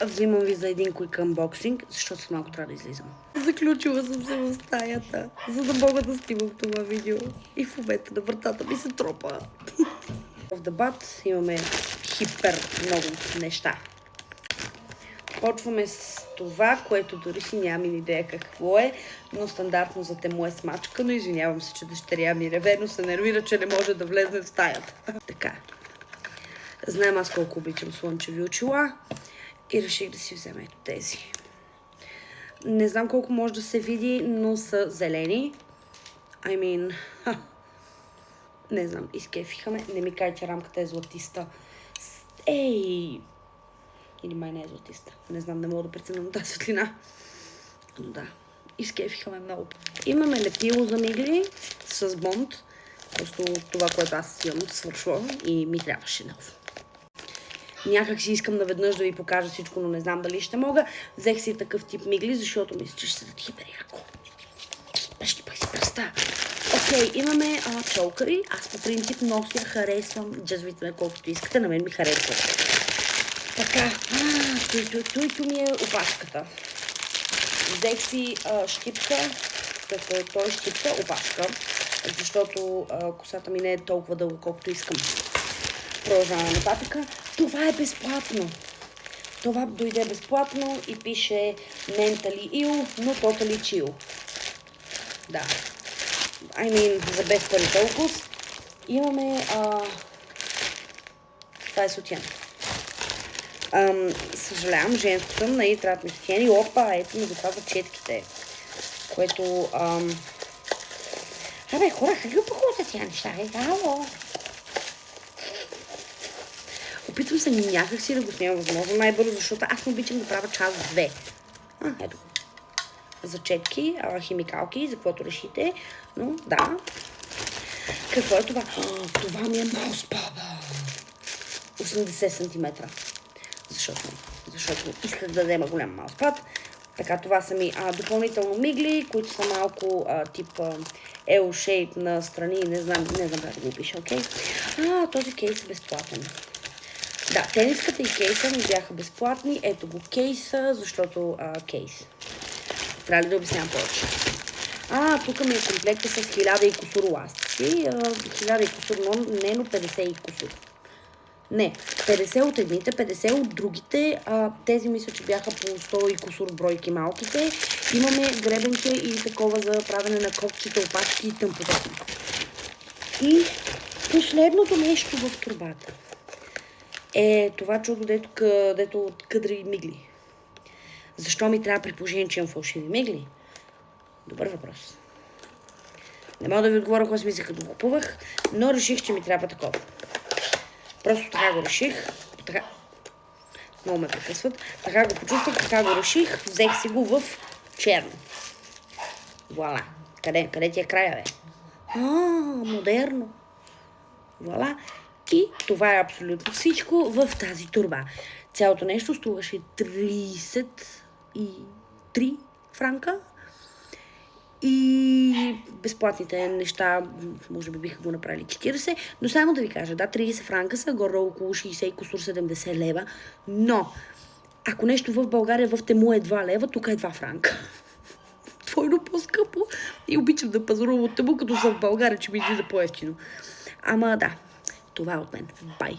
взимам ви за един quick unboxing, защото малко трябва да излизам. Заключила съм се в стаята, за да мога да снимам това видео. И в момента на вратата ми се тропа. В дебат имаме хипер много неща. Почваме с това, което дори си нямам идея какво е, но стандартно за тему е смачка, но извинявам се, че дъщеря ми ревено се нервира, че не може да влезе в стаята. Така. Знаем аз колко обичам слънчеви очила и реших да си взема ето тези. Не знам колко може да се види, но са зелени. Не знам, изкефиха ме. Не ми кай, че рамката е златиста. Ей! Или май не е златиста. Не знам, не мога да преценя на тази светлина. Но да, изкефиха ме много. Имаме лепило за мигли с бонд. Просто това, което аз имам, свършва и ми трябваше ново. Някак си искам наведнъж да ви покажа всичко, но не знам дали ще мога. Взех си такъв тип мигли, защото мисля, че ще седат хипер яко. Прещипах си пръста. Окей, имаме чокъри. Аз по принцип нося, харесвам. Джазвите ме колкото искате, на мен ми харесва. Така, той ми е опашката. Взех си щипка, като той щипка, опашка, защото косата ми не е толкова дълга, колкото искам. Продължаваме нататък. Това е безплатно. Това дойде безплатно и пише Mentally Ill, но Totally Chill. Да. За без пари толкова. Имаме... Това е сутиен. Съжалявам, женско съм, нали, трябват ми сутиени. Опа, ето ми затова за четките. Което... Абе, хора, как ги опакувате тя неща? Ало! Опитвам се някак си да го снимам възможно най-бързо, защото аз не обичам да правя час-две. Ето. За четки, химикалки, за каквото решите. Но, да. Какво е това? Това ми е мауспада. 80 см. Защото исках да взема голям мауспад. Така, това са ми допълнително мигли, които са малко тип L-shape на страни. Не знам как да го опиша, окей? Този кейс е безплатен. Да, тениската и кейса ми бяха безплатни. Ето го кейса, защото кейс. Трябва ли да обяснявам повече? Тук ми е комплекта с 1000 и кусур ластици. 1000 и кусур, но 50 и кусур. Не, 50 от едните, 50 от другите. Тези мисля, че бяха по 100 и кусур бройки малките. Имаме гребенче и такова за правене на копчета, опашки и тъмпотъпни. И последното нещо в турбата е това чудо, дето къдри мигли. Защо ми трябва при положение, че имам фалшиви мигли? Добър въпрос. Не мога да ви отговоря кога си мислех, като го купувах, но реших, че ми трябва такова. Просто така го реших. Така... Много ме прекъсват. Така го почувствах, така го реших. Взех си го в черно. Вуала. Къде ти е края, бе? Модерно. Вуала. И това е абсолютно всичко в тази турба. Цялото нещо струваше 33 франка. И безплатните неща, може би биха го направили 40, но само да ви кажа, да, 30 франка са, горе около 60 и кусур 70 лева, но ако нещо в България в Тему е 2 лева, тук е 2 франка. Двойно по-скъпо и обичам да пазарувам от Тему, като съм в България, че ми излиза по-евтино. Ама да, това е от мен. Бай!